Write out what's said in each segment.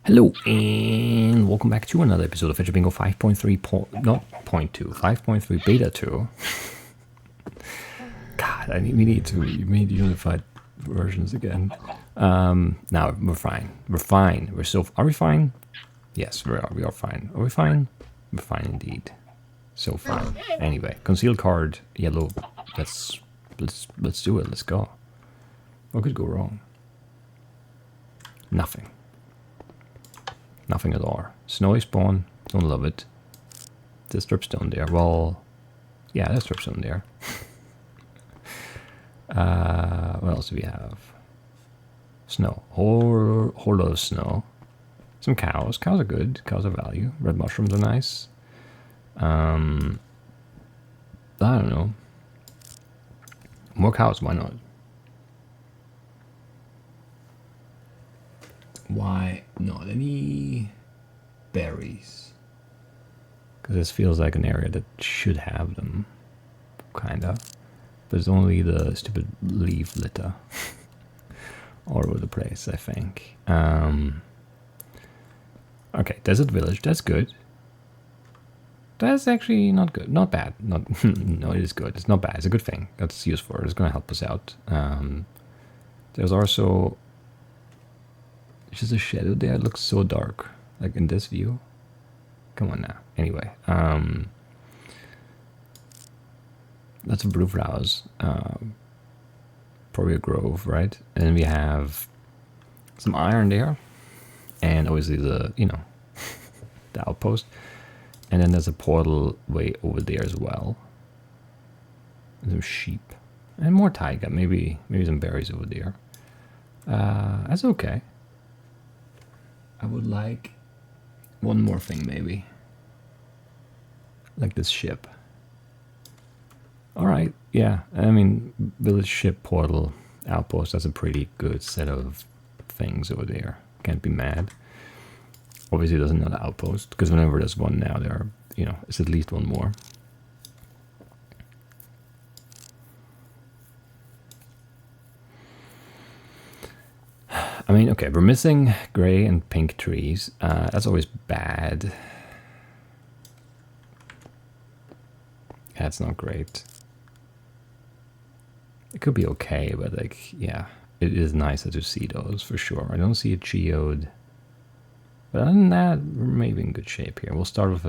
Hello and welcome back to another episode of Fetchr Bingo 5.3 not 0.2 5.3 beta 2. God, we need to made unified versions again. Now we're fine. Are we fine? Yes, we are fine. Are we fine? We're fine indeed. So fine. Anyway, concealed card, yellow. Let's do it. Let's go. What could go wrong? Nothing. Nothing at all. Snowy spawn, don't love it. There's dripstone there. Well, yeah, there's dripstone there. What else do we have? Snow. Whole lot of snow. Some cows. Cows are good. Cows are value. Red mushrooms are nice. I don't know. More cows, why not? Why not any berries? Because this feels like an area that should have them, kinda. But it's only the stupid leaf litter all over the place, I think. Okay, desert village. That's good. That's actually not good. Not bad. Not no, it is good. It's not bad. It's a good thing. That's useful. It's gonna help us out. There's also just a shadow there. It looks so dark, like in this view. Come on now. Anyway, that's a blue flowers. Probably a grove, right? And we have some iron there, and obviously the the outpost. And then there's a portal way over there as well. And some sheep and more taiga. Maybe some berries over there. That's okay. I would like one more thing, maybe. Like this ship. Alright, yeah. I mean, village, ship, portal, outpost, that's a pretty good set of things over there. Can't be mad. Obviously, there's another outpost, because whenever there's one now, there are, it's at least one more. I mean, okay, we're missing gray and pink trees. That's always bad. That's not great. It could be okay, but like, yeah, it is nicer to see those for sure. I don't see a geode. But other than that, we're maybe in good shape here. We'll start with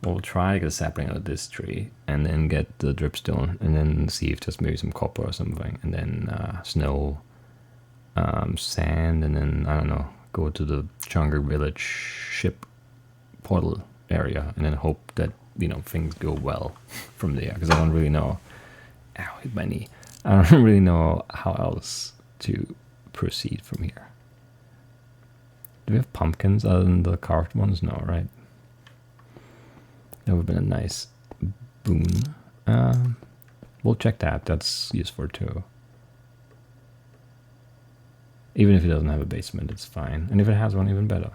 we'll try to get a sapling out of this tree, and then get the dripstone, and then see if there's maybe some copper or something, and then snow, sand, and then, I don't know, go to the Jungle Village ship portal area, and then hope that, things go well from there, because I don't really know. Ow, hit my knee. I don't really know how else to proceed from here. Do we have pumpkins other than the carved ones? No, right? That would have been a nice boon. We'll check that. That's useful too. Even if it doesn't have a basement, it's fine. And if it has one, even better.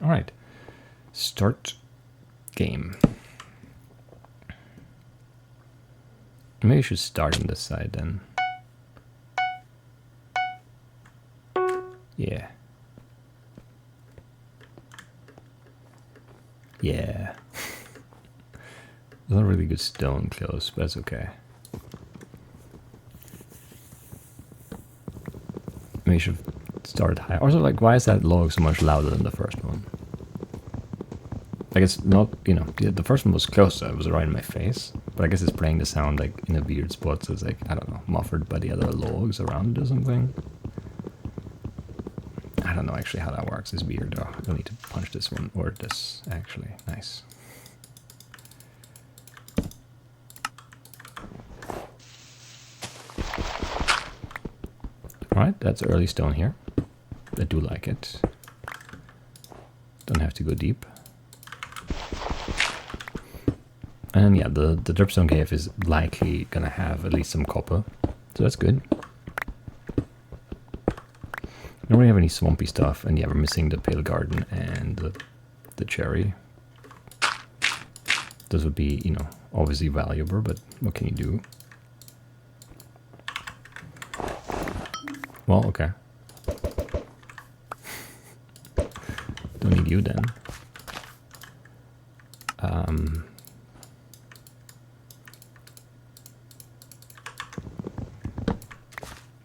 Alright. Start game. Maybe we should start on this side then. Yeah. Yeah. There's not really good stone close, but that's okay. Maybe we should start high. Also, like, why is that log so much louder than the first one? Like, it's not, the first one was closer. It was right in my face. But I guess it's playing the sound, like, in a weird spot. So it's, like, I don't know, muffled by the other logs around it or something. I don't know actually how that works. It's weird though. I don't need to punch this one or this actually. Nice. Alright, that's early stone here. I do like it. Don't have to go deep. And yeah, the dripstone cave is likely gonna have at least some copper. So that's good. I don't really have any swampy stuff, and yeah, we're missing the pale garden and the cherry. This would be, obviously valuable, but what can you do? Well, okay. trade you then.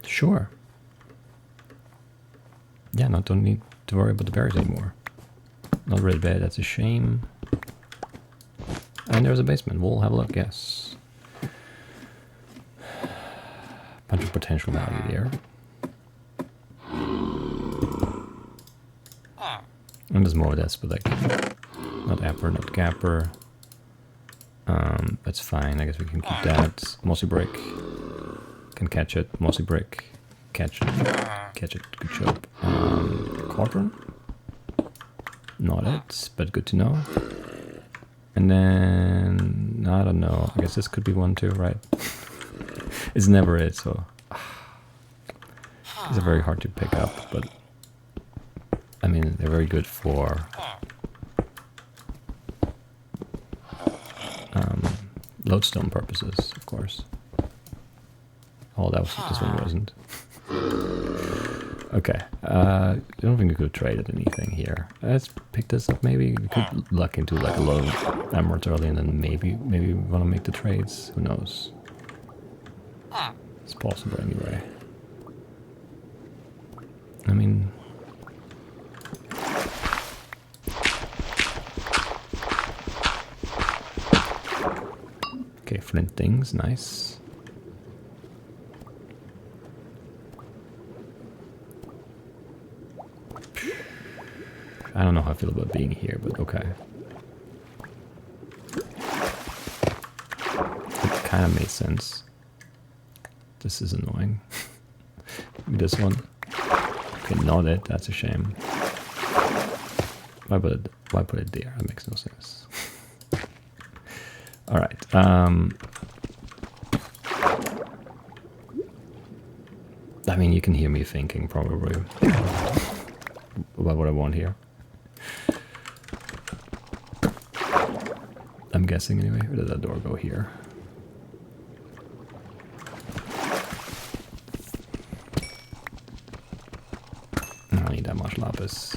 Sure. Yeah, no, don't need to worry about the berries anymore. Not really bad, that's a shame. And there's a basement, we'll have a look, yes. Bunch of potential value there. And there's more of this, but like, not Apper, not Gapper. That's fine, I guess we can keep that. Mossy Brick. Can catch it. Mossy Brick. Catch it. Catch it. Good job. Quadrant? Not it, but good to know. And then, I don't know. I guess this could be one too, right? It's never it, so. These are very hard to pick up, but I mean, they're very good for lodestone purposes, of course. Oh, that was this one wasn't. Okay, I don't think we could trade at anything here. Let's pick this up. Maybe we could luck into like a lot of emeralds early, and then maybe we want to make the trades. Who knows? It's possible anyway. I mean. Okay, flint things, nice. I don't know how I feel about being here, but okay. It kind of made sense. This is annoying. This one. Okay, not it, that's a shame. Why put it there? That makes no sense. Alright, I mean, you can hear me thinking, probably, about what I want here. I'm guessing, anyway. Where did that door go here? I don't need that much lapis.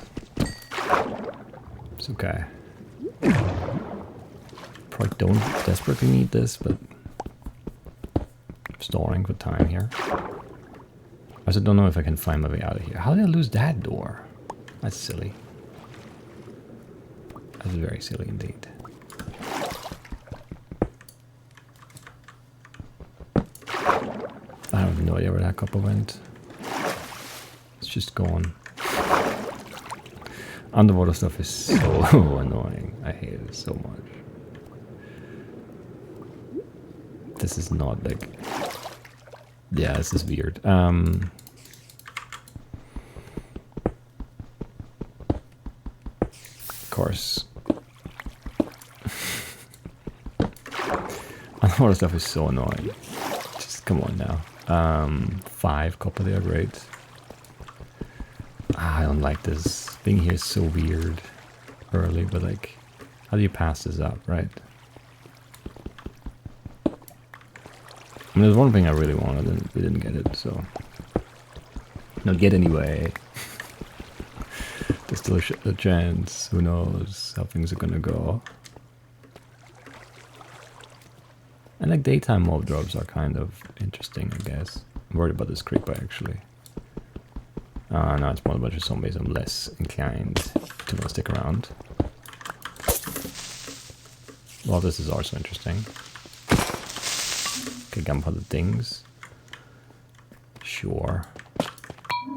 It's okay. Probably don't desperately need this, but I'm storing for time here. I also don't know if I can find my way out of here. How did I lose that door? That's silly. That's very silly indeed. I have no idea where that copper went. It's just gone. Underwater stuff is so annoying. I hate it so much. This is not like... Yeah, this is weird. Of course. Underwater stuff is so annoying. Just come on now. 5 copper there, great. I don't like this. Being here is so weird. Early, but like, how do you pass this up, right? I mean, there's one thing I really wanted and we didn't get it, so... Not get anyway. There's still a chance. Who knows how things are gonna go. And like daytime mob drops are kind of interesting, I guess. I'm worried about this creeper actually. No, it's more a bunch of zombies. I'm less inclined to want to stick around. Well, this is also interesting. Okay, gunpowder things. Sure.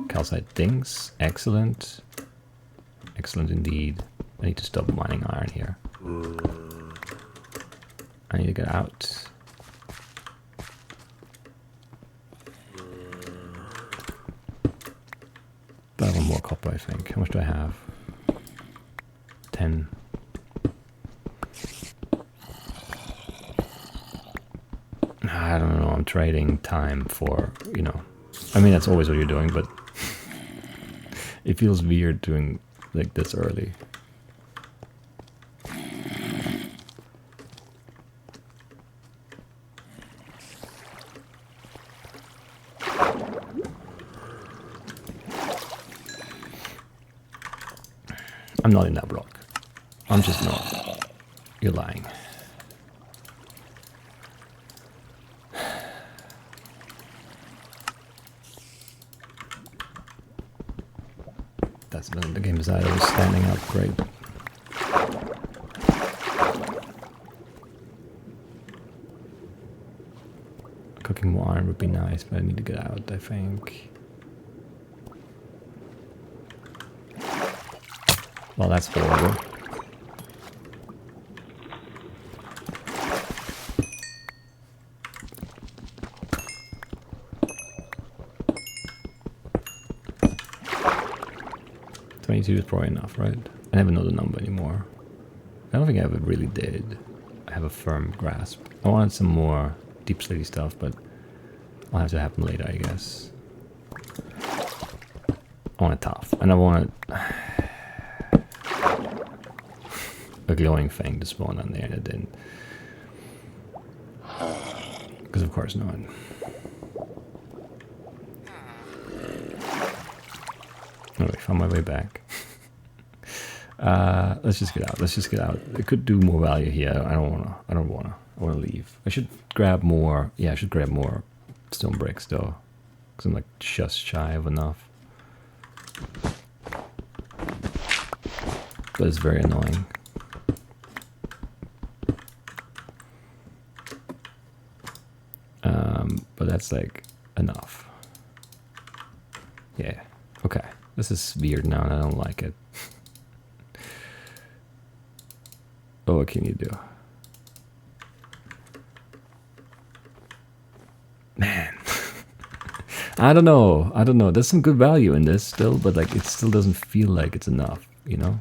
Calcite things. Excellent. Excellent indeed. I need to stop mining iron here. I need to get out. But I want more copper, I think. How much do I have? 10. I don't know, I'm trading time for, you know... I mean, that's always what you're doing, but... It feels weird doing like this early. I'm not in that block. I'm just not. You're lying. That's when the game decided I was standing up. Great. Cooking more iron would be nice, but I need to get out, I think. Well, that's horrible. Is probably enough, right? I never know the number anymore. I don't think I ever really did. I have a firm grasp. I wanted some more deep slitty stuff, but I'll have to happen later, I guess. I want it tough, and I want a glowing thing to spawn on there, and it didn't. Because of course not. Anyway, found my way back. Let's just get out. Let's just get out. It could do more value here. I wanna leave. I should grab more. Yeah, I should grab more stone bricks though, because I'm like just shy of enough. But it's very annoying. But that's like enough. Yeah. Okay. This is weird now, and I don't like it. Oh, what can you do? Man. I don't know. There's some good value in this still, but like it still doesn't feel like it's enough, you know?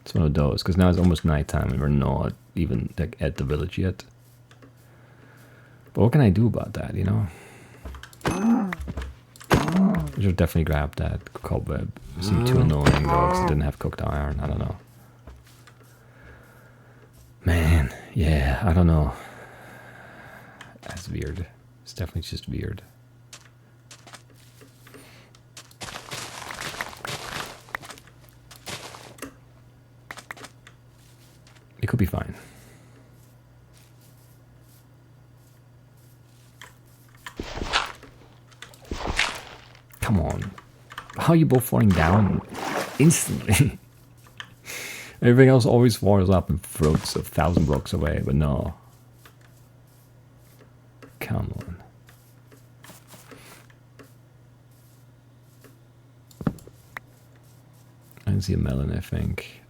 It's one of those, because now it's almost nighttime and we're not even like at the village yet. But what can I do about that, you know? I should definitely grab that cobweb. It seemed too annoying though, because it didn't have cooked iron. I don't know. Man, yeah, I don't know. That's weird. It's definitely just weird. It could be fine. Come on. How are you both falling down instantly? Everything else always falls up and floats 1,000 blocks away, but no. Come on. I can see a melon, I think.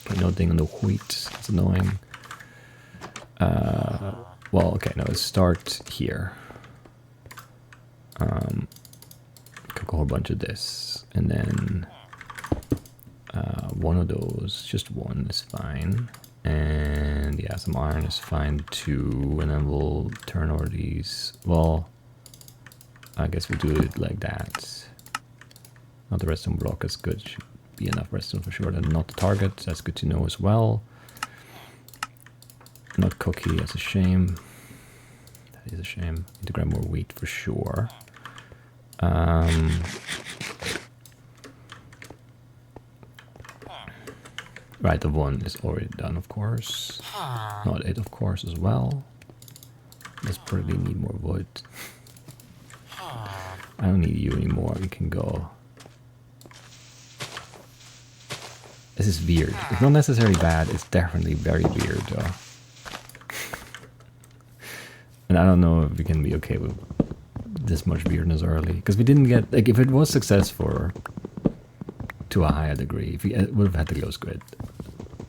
Okay, nothing on the wheat. It's annoying. Well, okay, no, let's start here. Cook a whole bunch of this, and then one of those, just one is fine. And yeah, some iron is fine too, and then we'll turn over these. Well, I guess we'll do it like that. Not the redstone block, that's good. Should be enough redstone for sure. Then not the target, that's good to know as well. Not cookie, that's a shame. That is a shame. Need to grab more wheat for sure. Right, the one is already done, of course. Not it, of course, as well. Let's probably need more wood. I don't need you anymore. We can go. This is weird. It's not necessarily bad. It's definitely very weird, though. And I don't know if we can be okay with this much weirdness early. Because we didn't get... Like, if it was successful to a higher degree, if we would have had the glow squid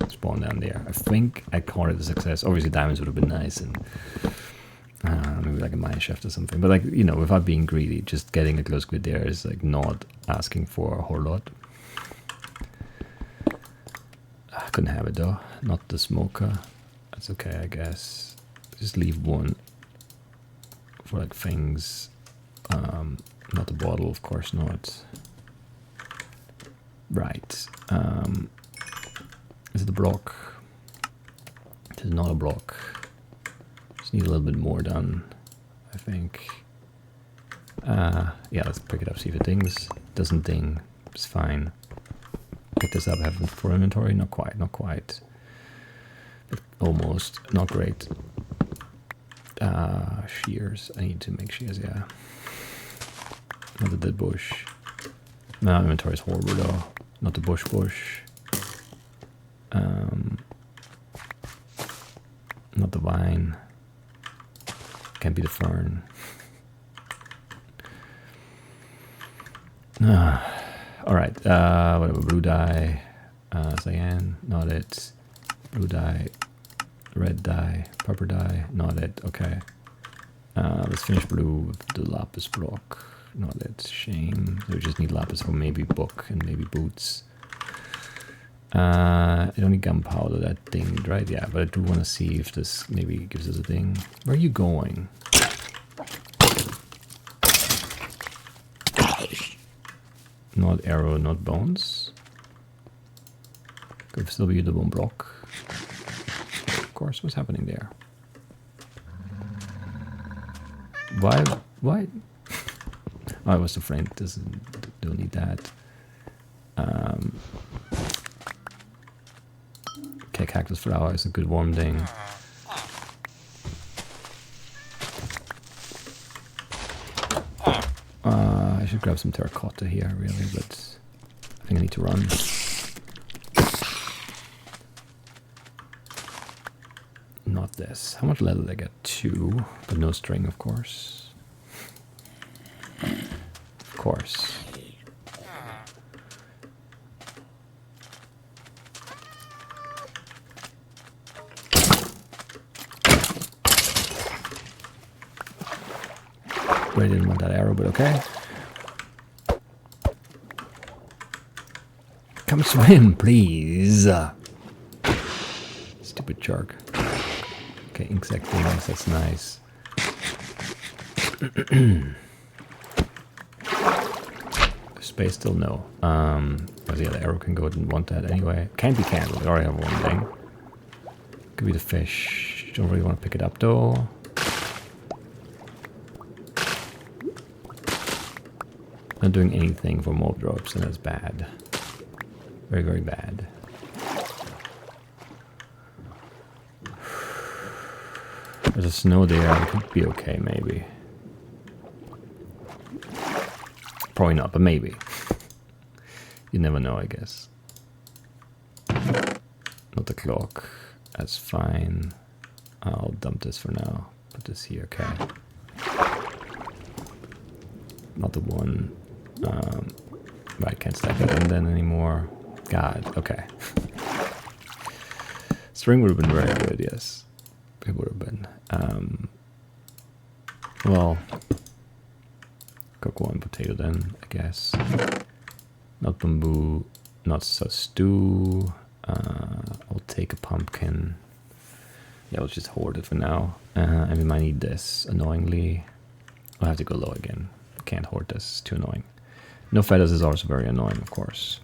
spawn down there, I think I'd call it a success. Obviously, diamonds would have been nice, and maybe like a mine shaft or something. But like, you know, without being greedy, just getting a glow squid there is like not asking for a whole lot. I couldn't have it though. Not the smoker. That's okay, I guess. Just leave one for like things. Not the bottle, of course not. Right. Is it the block? It is not a block. Just need a little bit more done, I think. Yeah, let's pick it up, see if it dings. Doesn't ding, it's fine. Pick this up, have it for inventory, not quite, not quite. But almost, not great. Shears, I need to make shears, yeah. Not the dead bush. No, inventory is horrible though. Not the bush. Not the vine. Can't be the fern. Alright, whatever, blue dye, cyan, not it. Blue dye, red dye, purple dye, not it, okay. Let's finish blue with the lapis block, not it, shame. So we just need lapis for maybe book and maybe boots. It only gunpowder that dinged, right? Yeah, but I do want to see if this maybe gives us a ding. Where are you going? Not arrow, not bones. Could still be the bone block. Of course, what's happening there? Why? Oh, I was afraid. Don't need that. Okay, cactus flower is a good warm thing. I should grab some terracotta here, really, but I think I need to run. Not this. How much leather did I get? 2, but no string, of course. Of course. I didn't want that arrow, but okay. Come swim, please. Stupid shark. Okay, insect things, that's nice. Space still no. Because yeah, the arrow can go, didn't want that anyway. Can't be candle, we already have one thing. Could be the fish. Don't really want to pick it up though. Not doing anything for mob drops, and that's bad. Very, very bad. There's a snow there, it could be okay, maybe. Probably not, but maybe. You never know, I guess. Not the clock. That's fine. I'll dump this for now. Put this here, okay. Not the one. But I can't stack that in then anymore. God, okay. String would have been very good, yes. It would have been. Well, cook one potato then, I guess. Not bamboo, not so stew. I'll take a pumpkin. Yeah, we'll just hoard it for now. And we might need this, annoyingly. I'll have to go low again. Can't hoard this, it's too annoying. No feathers is also very annoying, of course.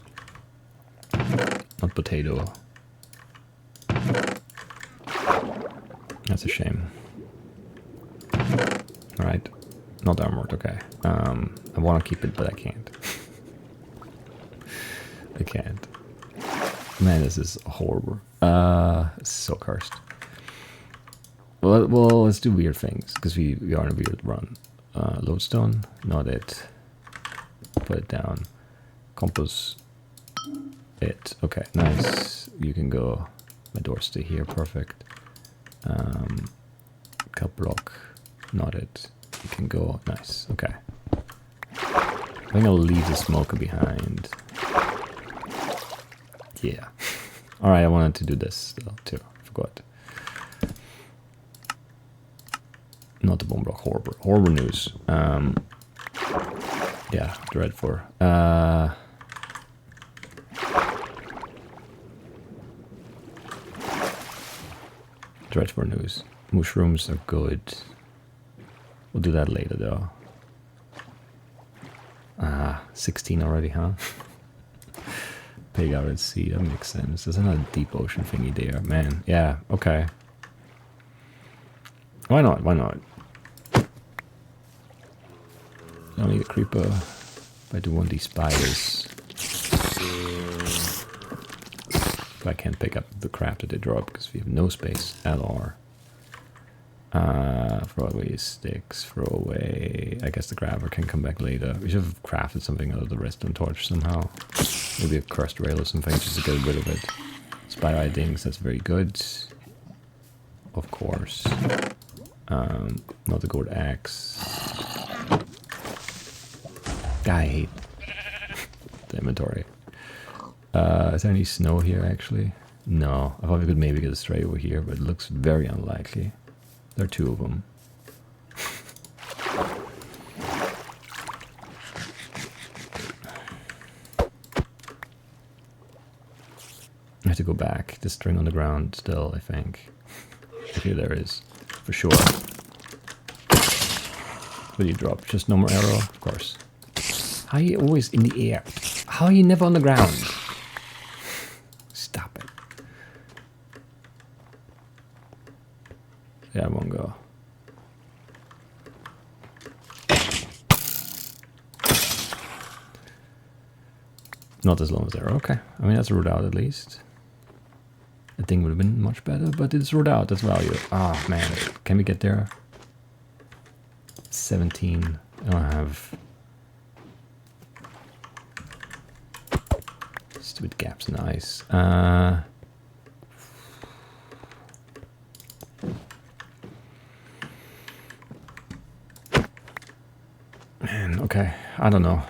Not potato. That's a shame. Alright. Not armored, okay. I want to keep it, but I can't. I can't. Man, this is horrible. It's so cursed. Well, let's do weird things, because we are in a weird run. Lodestone, not it. Put it down. Compost it. Okay, nice. You can go. My doors stay here, perfect. Cup block, not it. You can go. Nice. Okay. I think I'll leave the smoker behind. Yeah. All right. I wanted to do this too. I forgot. Not the bone block. Horrible. Horrible news. Yeah, dread for. Dread for news. Mushrooms are good. We'll do that later though. 16 already, huh? Pig out at sea, that makes sense. There's another deep ocean thingy there, man. Yeah, okay. Why not? Why not? Only the creeper. But I do want these spiders. But I can't pick up the crap that they drop because we have no space at all. Throw away sticks, throw away... I guess the grabber can come back later. We should have crafted something out of the redstone torch somehow. Maybe a cursed rail or something just to get rid of it. Spider eye things, that's very good. Of course. Not a gold axe. I hate the inventory. Is there any snow here actually? No. I thought we could maybe get a stray over here, but it looks very unlikely. There are two of them. I have to go back. The string on the ground still, I think. Okay, there is. For sure. What do you drop? Just no more arrow? Of course. How are you always in the air? How are you never on the ground? Stop it. Yeah, I won't go. Not as long as there. Okay. I mean, that's ruled out at least. I think would have been much better, but it's ruled out. That's value. Ah, oh, man. Can we get there? 17. I don't have... Stupid gaps in the ice. Man, okay. I don't know.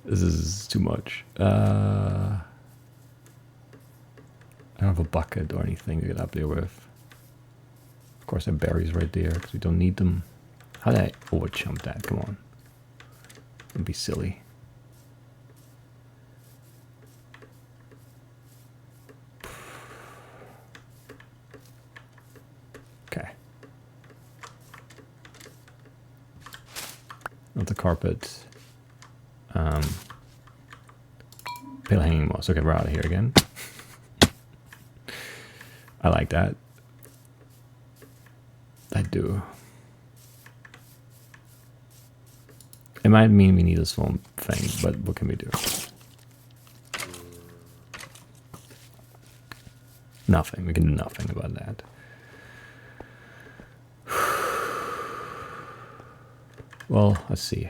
This is too much. I don't have a bucket or anything to get up there with. Of course, there are berries right there because we don't need them. How did I overjump that? Come on. Don't be silly. Okay. Not the carpet. Pale hanging moss. Okay, we're out of here again. I like that. I do. It might mean we need a swamp thing, but what can we do? Nothing. We can do nothing about that. Well, let's see.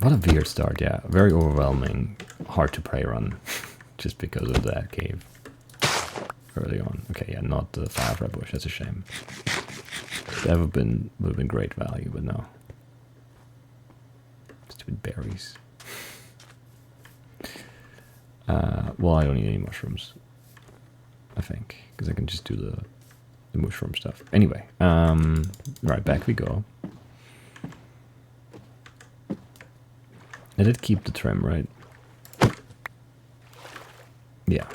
What a weird start, yeah. Very overwhelming. Hard to prey run. Just because of that cave. Early on. Okay, yeah, not the firefly bush. That's a shame. That would have been great value, but no. Stupid berries. Well, I don't need any mushrooms. I think. Because I can just do the mushroom stuff. Anyway. Right, back we go. I did keep the trim, right? Yeah.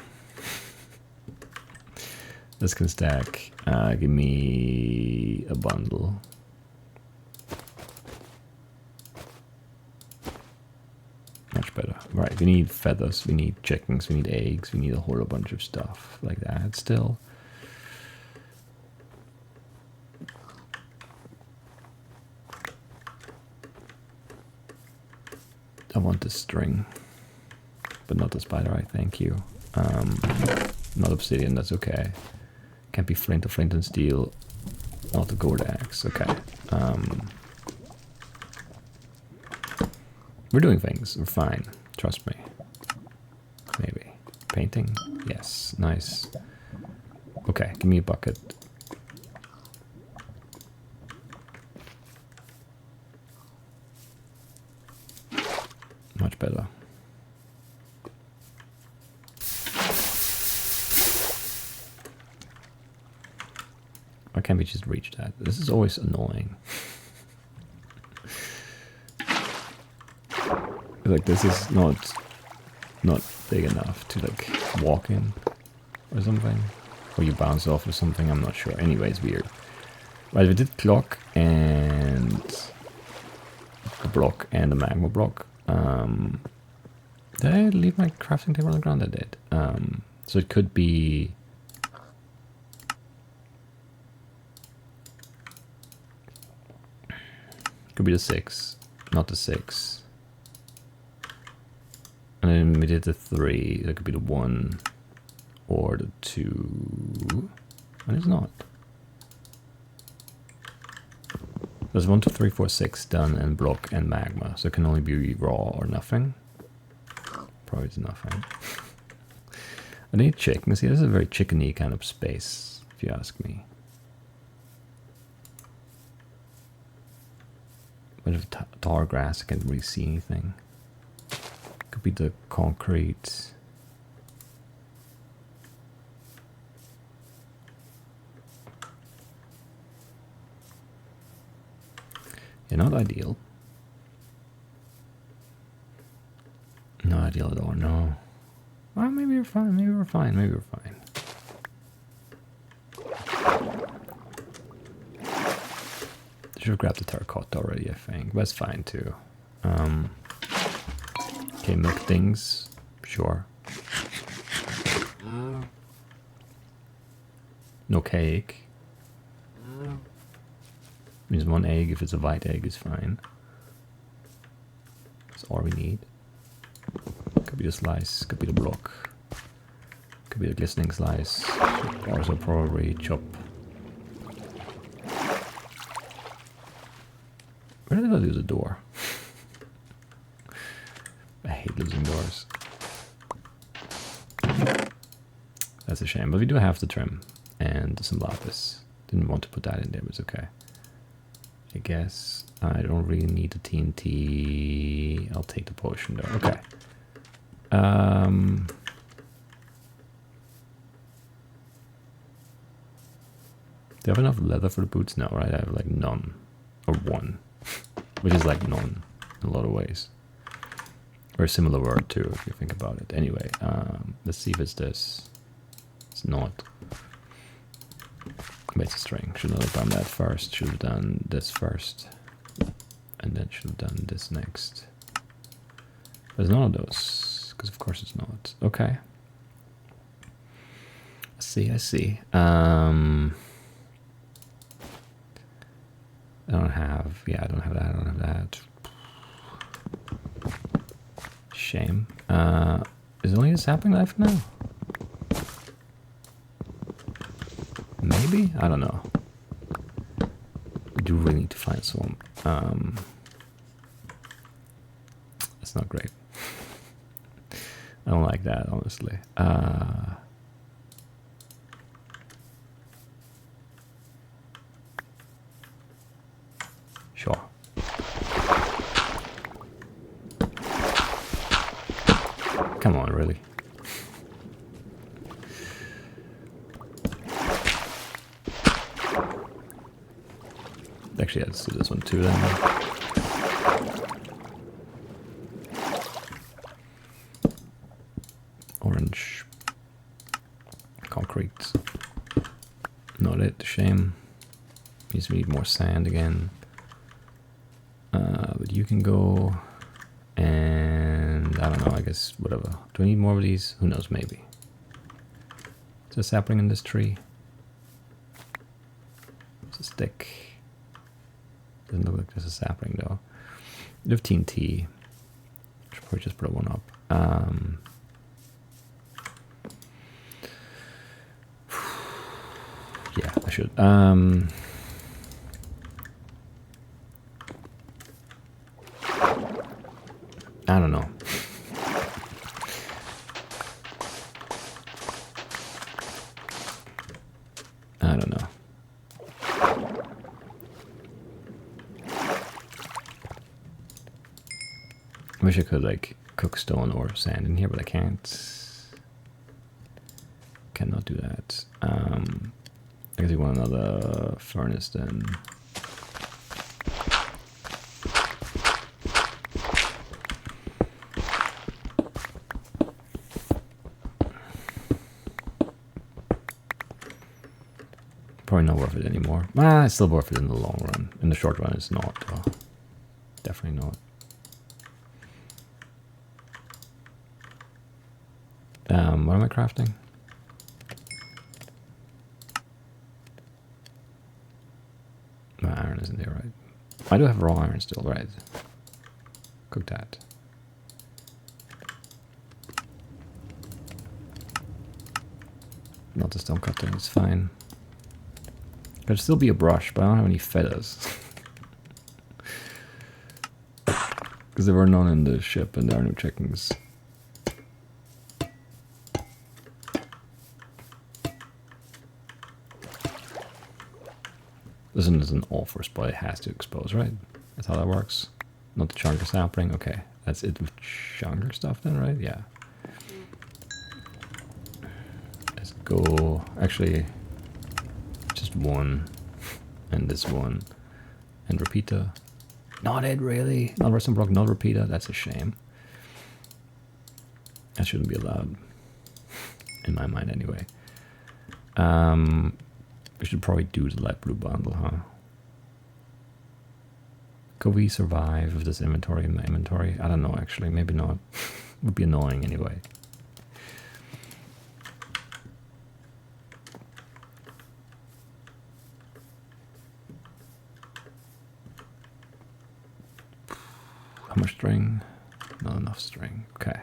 This can stack. Give me a bundle. Much better. Right, we need feathers, we need chickens, we need eggs, we need a whole bunch of stuff like that still. I want the string, but not the spider eye, thank you. Not obsidian, that's okay. Can't be flint or flint and steel. Not the gold axe, okay. We're doing things, we're fine, trust me. Maybe. Painting? Yes, nice. Okay, give me a bucket. Much better. Why can't we just reach that? This is always annoying. Like this is not big enough to like walk in or something. Or you bounce off or something, I'm not sure. Anyway, it's weird. Right, we did clock and a block and a magma block. Did I leave my crafting table on the ground? I did. So it could be Could be the 6, not the 6. And then we did the 3. That could be the 1 or the 2. And it's not. There's 1, 2, 3, 4, 6 done and block and magma, so it can only be raw or nothing. Probably it's nothing. I need chicken. See, this is a very chickeny kind of space, if you ask me. Bunch of tall grass, I can't really see anything. Could be the concrete. Yeah, not ideal. Not ideal at all, no. Well, maybe we're fine, maybe we're fine, maybe we're fine. Should have grabbed the terracotta already, I think. But it's fine too. Okay, milk things. Sure. No cake. Means 1 egg. If it's a white egg, is fine. That's all we need. Could be the slice. Could be the block. Could be the glistening slice. Also probably chop. Where did I lose a door? I hate losing doors. That's a shame, but we do have the trim and some lapis. Didn't want to put that in there, but it's okay. I guess I don't really need the TNT. I'll take the potion though. Okay. Do I have enough leather for the boots? No, right? I have like none. Or 1. Which is like none in a lot of ways. Or a similar word too, if you think about it. Anyway, let's see if it's this. It's not. But it's a string. Should not have done that first. Should have done this first. And then should have done this next. There's none of those. Because of course it's not. Okay. I see, I see. I don't have, yeah, I don't have that, I don't have that. Shame. Is only a sapling left now? Maybe? I don't know. We do really need to find some. That's not great. I don't like that, honestly. Sure. Come on, really. Actually, let's do this one too then. Orange. Concrete. Not it, shame. Means we need more sand again. But you can go, and I don't know, I guess whatever. Do I need more of these? Who knows, maybe. Is there a sapling in this tree? It's a stick. Doesn't look like there's a sapling though. We have TNT. Should probably just put one up. Yeah, I should. I don't know. I don't know. I wish I could like cook stone or sand in here, but I can't. Cannot do that. I guess you want another furnace then. Probably not worth it anymore. Ah, it's still worth it in the long run. In the short run, it's not. Well, definitely not. What am I crafting? My iron isn't there, right? I do have raw iron still, right? Cook that. Not the stone cutting, it's fine. There'd still be a brush, but I don't have any feathers. Because there were none in the ship and there are no chickens. This one is an offer spot, it has to expose, right? That's how that works. Not the chunker sapling, okay. That's it with chunker stuff then, right? Yeah. Let's go, actually, just one, and this one, and repeater. Not it, really? Not redstone block, not repeater, that's a shame. That shouldn't be allowed, in my mind anyway. We should probably do the light blue bundle, huh? Could we survive with this inventory in my inventory? I don't know, actually. Maybe not. Would be annoying anyway. How much string? Not enough string. Okay.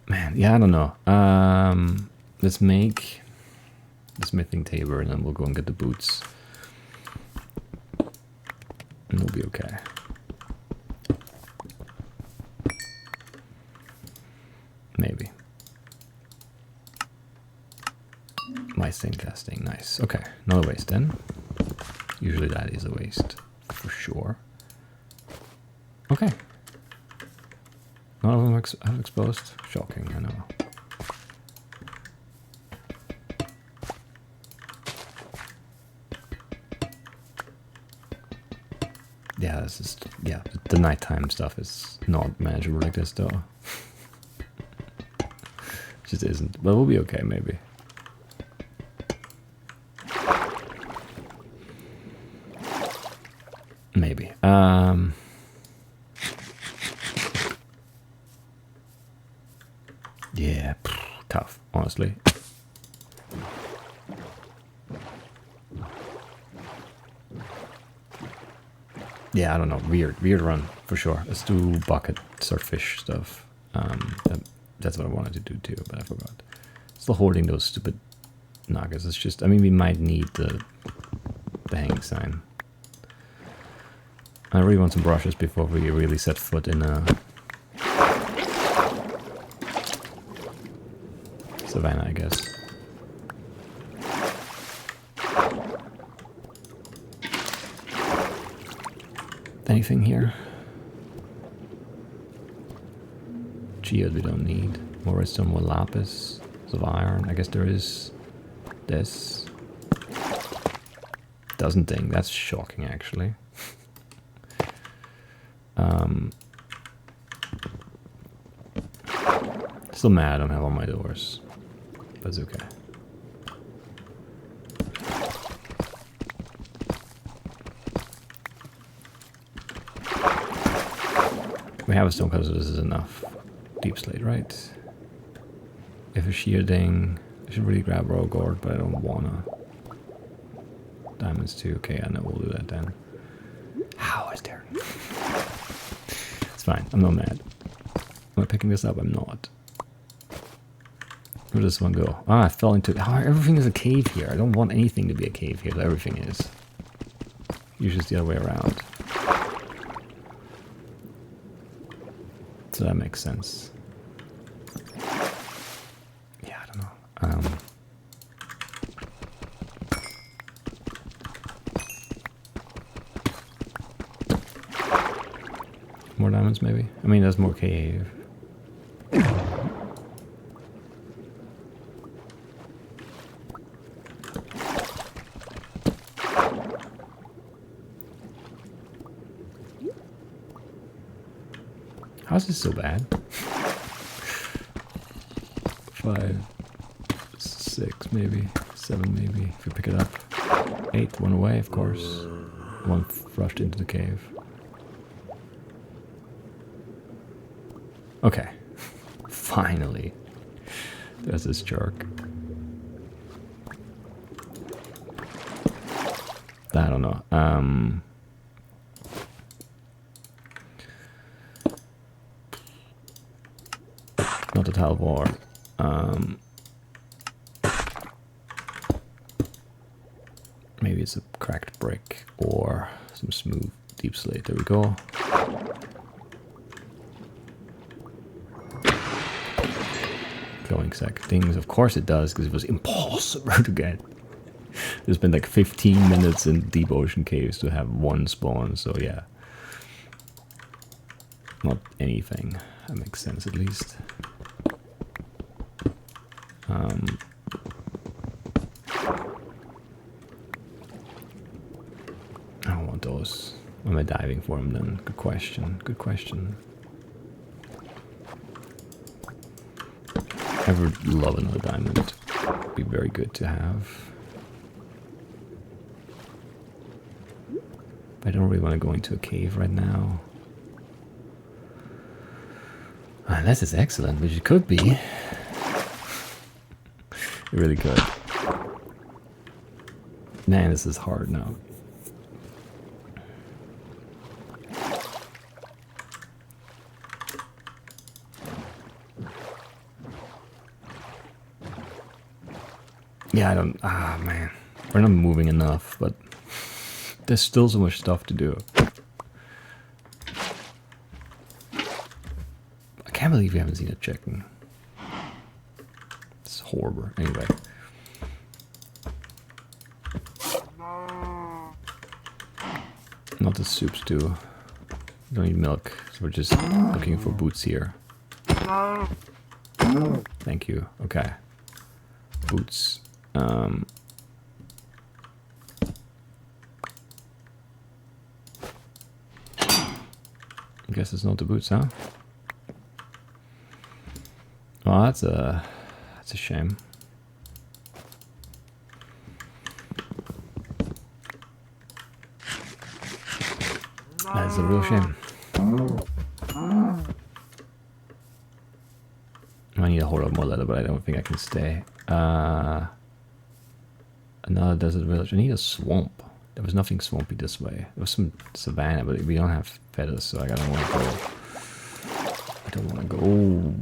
Man, yeah, I don't know. Let's make the smithing table and then we'll go and get the boots. And we'll be okay. Maybe. My zinc casting, nice. Okay, not a waste then. Usually that is a waste, for sure. Okay. None of them have exposed. Shocking, I know. Yeah, this is, yeah, the nighttime stuff is not manageable like this though. It just isn't, but we'll be okay maybe. Maybe. Yeah, tough, honestly. Yeah, I don't know. Weird run for sure. Let's do bucket swordfish stuff. That's what I wanted to do too, but I forgot. Still holding those stupid nuggets. It's just, I mean, we might need the hanging sign. I really want some brushes before we really set foot in a savannah, I guess. Anything here? Geode we don't need. More redstone, more lapis. Of iron. I guess there is this. Doesn't think. That's shocking actually. Still mad I don't have all my doors. But it's okay. We have a stone cutter, so this is enough. Deep slate, right? If it's shielding, I should really grab raw gold, but I don't wanna. Diamonds too. Okay, I know we'll do that then. How is there? It's fine. I'm not mad. Am I picking this up? I'm not. Where does this one go? Ah, I fell into. Oh, everything is a cave here. I don't want anything to be a cave here, but everything is. Usually it's the other way around. So that makes sense. Yeah, I don't know. More diamonds, maybe? I mean, there's more cave. How's this so bad? 5, 6, maybe 7, maybe if you pick it up. 8, one away, of course. One rushed into the cave. Okay, finally. There's this jerk. I don't know. Not a tile war. Maybe it's a cracked brick or some smooth deep slate. There we go. Glowing sack things. Of course it does, because it was impossible to get. There's been like 15 minutes in deep ocean caves to have one spawn, so yeah. Not anything. That makes sense at least. I don't want those. Am I diving for them then? Good question. Good question. I would love another diamond. Be very good to have. But I don't really want to go into a cave right now. Unless it's excellent, which it could be. It really could. Man, this is hard now. Yeah, I don't... Ah, man. We're not moving enough, but there's still so much stuff to do. I can't believe we haven't seen a chicken. It's horrible. Anyway. Not the soup stew. We don't need milk, so we're just looking for boots here. Thank you. Okay. Boots. I guess it's not the boots, huh? Oh, that's a shame. That's a real shame. I need a whole lot more leather, but I don't think I can stay. Another desert village. I need a swamp. There was nothing swampy this way. There was some savanna, but we don't have feathers, so I don't want to go. I don't want to go.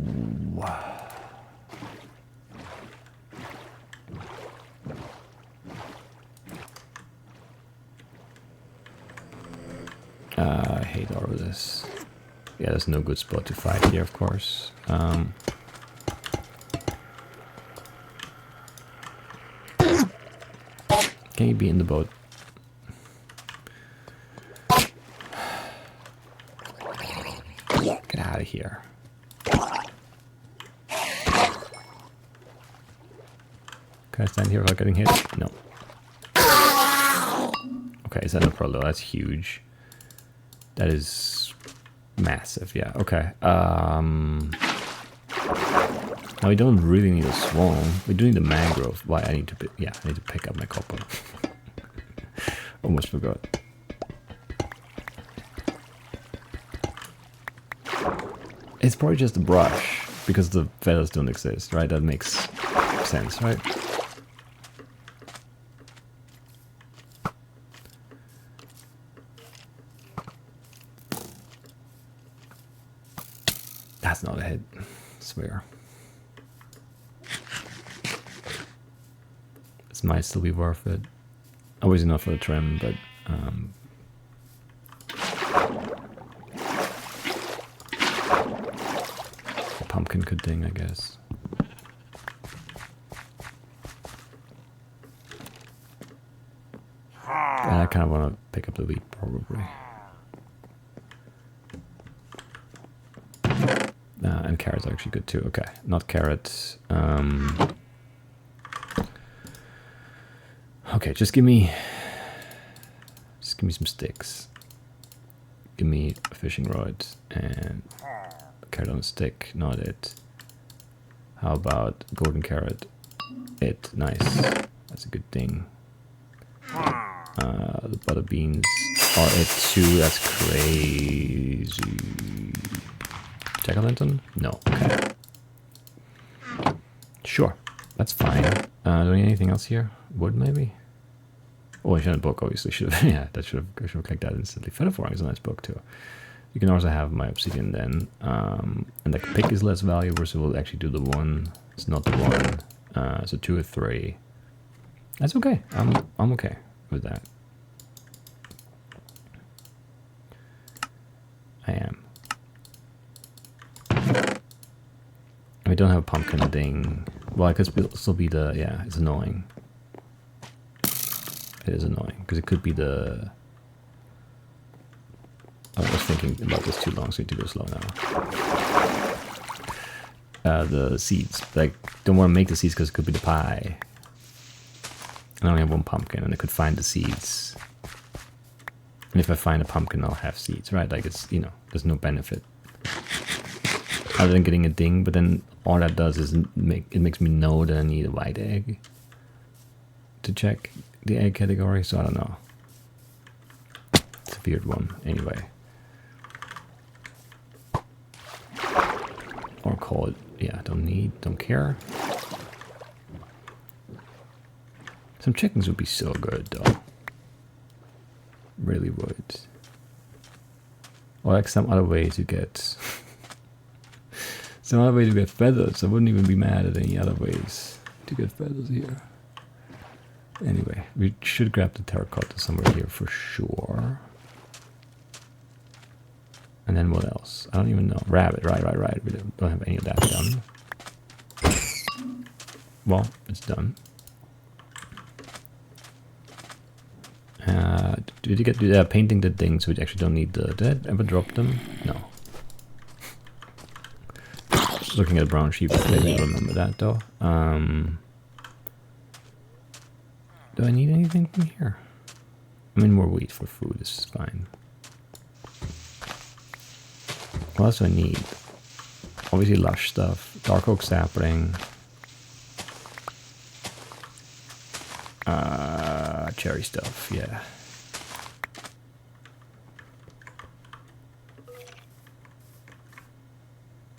I hate all of this. Yeah, there's no good spot to fight here, of course. Can you be in the boat? Get out of here. Can I stand here without getting hit? No. Okay, is that no problem? That's huge. That is massive, yeah, okay. Now we don't really need a swamp. We do need a mangrove. Why I need to I need to pick up my copper. Almost forgot. It's probably just a brush, because the feathers don't exist, right? That makes sense, right? That's not a hit, I swear. This might still be worth it. Always enough for the trim, but a pumpkin could ding, I guess. And I kind of want to pick up the wheat, probably. And carrots are actually good too. Okay, not carrots. Okay, just give me some sticks. Give me a fishing rod and a carrot on a stick. Not it. How about golden carrot? It. Nice. That's a good thing. The butter beans are it too. That's crazy. Jack-o'-lantern? No. Okay. Sure. That's fine. Do we need anything else here? Wood, maybe? Oh, ancient book obviously should have. Yeah, I should have clicked that instantly. Fetchr is a nice book too. You can also have my obsidian then, and the pick is less valuable, so we'll actually do the one. It's not the one. So 2 or 3. That's okay. I'm okay with that. I am. We don't have a pumpkin ding. Well, I could still be the, yeah, it's annoying. It is annoying, because it could be the... I was thinking about this too long, so I need to go slow now. The seeds. Like, don't want to make the seeds because it could be the pie. And I only have 1 pumpkin, and I could find the seeds. And if I find a pumpkin, I'll have seeds, right? Like, it's, you know, there's no benefit. Other than getting a ding, but then all that does is it makes me know that I need a white egg to check the egg category, so I don't know. It's a weird one, anyway. Or call it, yeah, don't care. Some chickens would be so good, though. Really would. Or like some other way to get... some other way to get feathers. I wouldn't even be mad at any other ways to get feathers here. Anyway, we should grab the terracotta somewhere here for sure. And then what else? I don't even know. Rabbit, right. We don't have any of that done. Well, it's done. Did you get painting the things? We actually don't need the... Did I ever drop them? No. Looking at brown sheep, maybe I remember that though. Do I need anything from here? I mean, more wheat for food is fine. What else do I need? Obviously lush stuff, dark oak sapling, cherry stuff, yeah.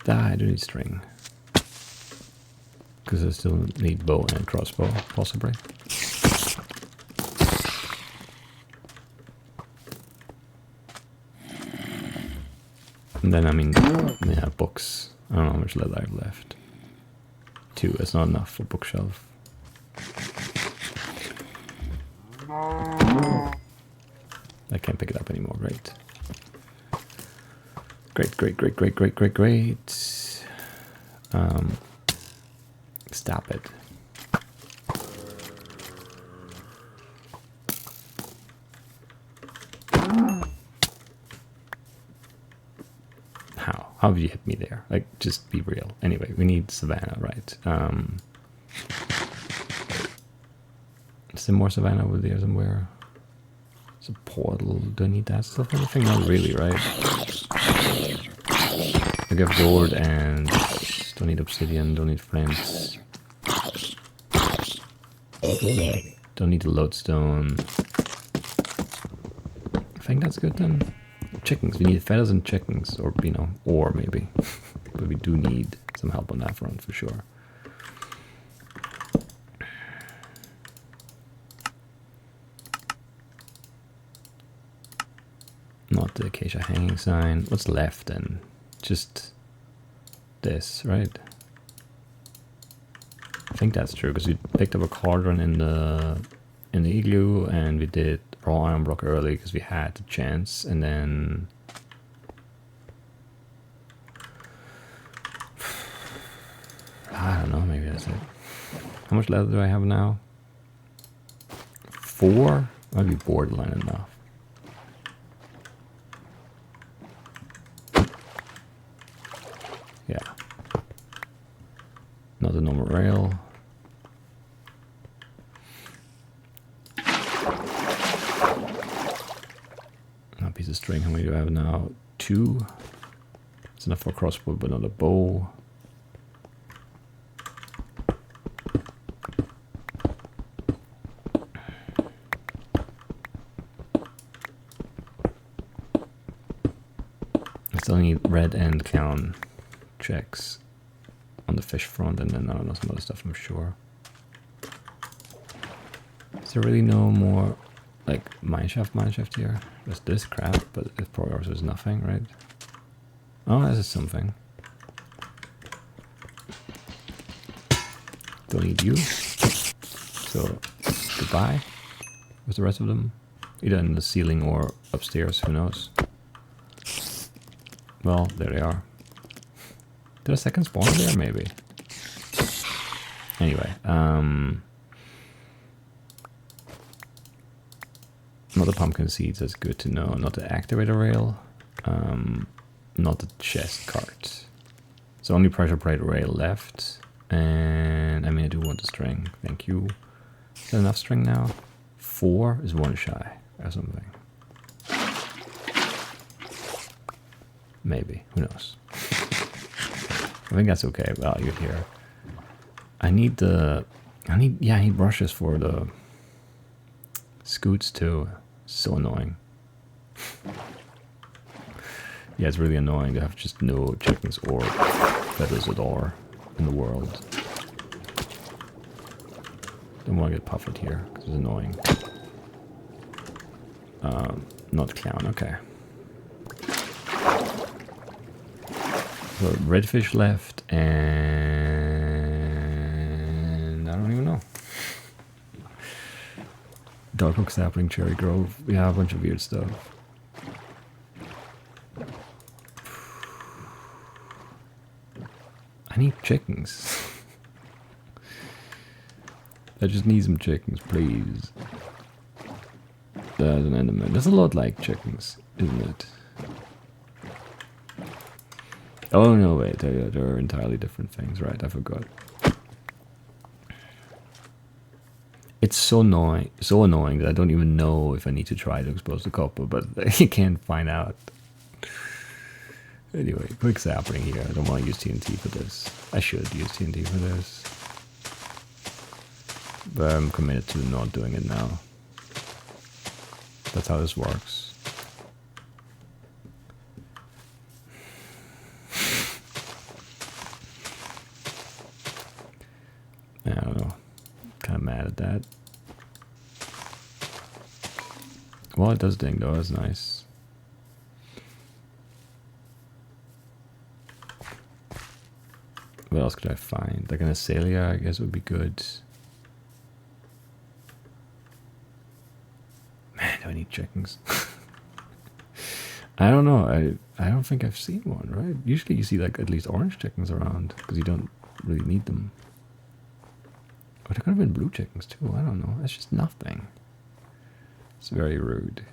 I do need string. Because I still need bow and crossbow, possibly. And then, I mean, they have books. I don't know how much leather I have left. 2, that's not enough for bookshelf. I can't pick it up anymore, great. Great. Stop it. How have you hit me there? Like, just be real. Anyway, we need Savannah, right? Is there more Savannah over there somewhere? It's a portal. Do I need that stuff? Anything? Not really, right? I have gold and don't need obsidian, don't need flints. Don't need the lodestone. I think that's good then. Chickens, we need feathers and chickens, or you know, or maybe. But we do need some help on that front for sure. Not the acacia hanging sign. What's left then? Just this, right? I think that's true because we picked up a cauldron in the igloo, and we did raw iron block early because we had the chance, and then I don't know, maybe that's it. How much leather do I have now? 4? Might be borderline enough. Yeah. Not a normal rail. A piece of string. How many do I have now? 2. It's enough for a crossbow, but not a bow. I still need red and clown checks on the fish front, and then I don't know, some other stuff I'm sure. Is there really no more like mineshaft here. There's this crap, but it probably also is nothing, right? Oh, this is something. Don't need you. So, goodbye with the rest of them. Either in the ceiling or upstairs, who knows. Well, there they are. Did a second spawn there? Maybe. Anyway, not the pumpkin seeds, that's good to know. Not the activator rail. Not the chest cart. So only pressure plate rail left. And I mean, I do want the string. Thank you. Is that enough string now? 4 is 1 shy or something. Maybe. Who knows? I think that's okay. Well, you're here. I need brushes for the scoots too. So annoying. Yeah, it's really annoying to have just no chickens or feathers at all in the world. Don't want to get puffered here because it's annoying. Not clown, okay. So redfish left and I don't even know. Dark Oak Sapling, Cherry Grove. We have a bunch of weird stuff. I need chickens. I just need some chickens, please. There's an enderman. There's a lot like chickens, isn't it? Oh no, wait, they're entirely different things, right? I forgot. It's so annoying that I don't even know if I need to try to expose the copper, but you can't find out. Anyway, quick sapling here. I don't want to use TNT for this. I should use TNT for this. But I'm committed to not doing it now. That's how this works. I don't know. Kind of mad at that. Well, it does ding though. That's nice. What else could I find? Like an Azalea, I guess would be good. Man, do I need chickens? I don't know. I don't think I've seen one, right? Usually you see like at least orange chickens around because you don't really need them. But there could have been blue chickens too. I don't know. That's just nothing. It's very rude.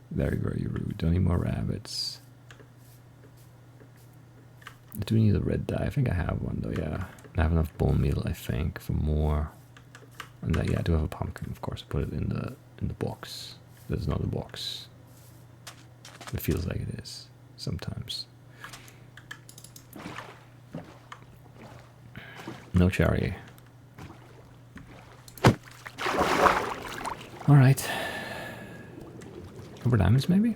Very, very rude. Don't need more rabbits. I do need a red dye. I think I have one though, yeah. I have enough bone meal, I think, for more. And yeah, I do have a pumpkin, of course. I put it in the box. That's not a box. It feels like it is sometimes. No cherry. Alright. Copper diamonds, maybe?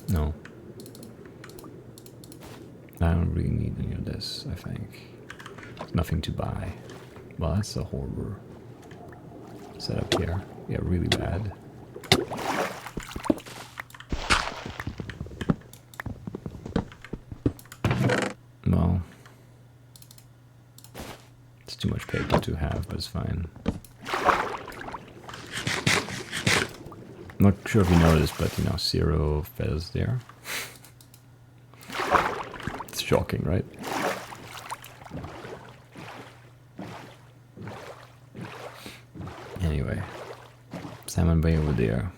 No. I don't really need any of this, I think. There's nothing to buy. Well, that's a horror setup here. Yeah, really bad. Well, it's too much paper to have, but it's fine. I'm not sure if you noticed, but you know, 0 feathers there. It's shocking, right? Anyway, Salmon Bay over there,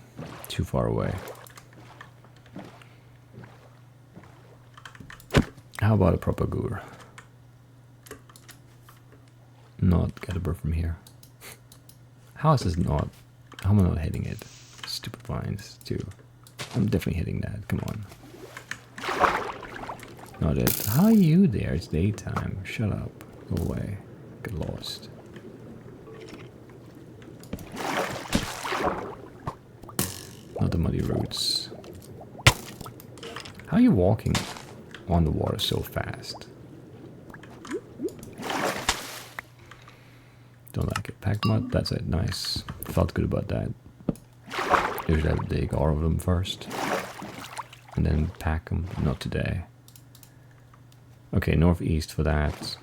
too far away. How about a proper gur? Not get a bird from here. How is this not? How am I not hitting it? Stupid vines, too. I'm definitely hitting that. Come on. Not it. How are you there? It's daytime. Shut up. Go away. Get lost. Not the muddy roots. How are you walking on the water so fast? Don't like it. Packed mud? That's it. Nice. Felt good about that. Usually I would dig all of them first. And then pack them. Not today. Okay, northeast for that.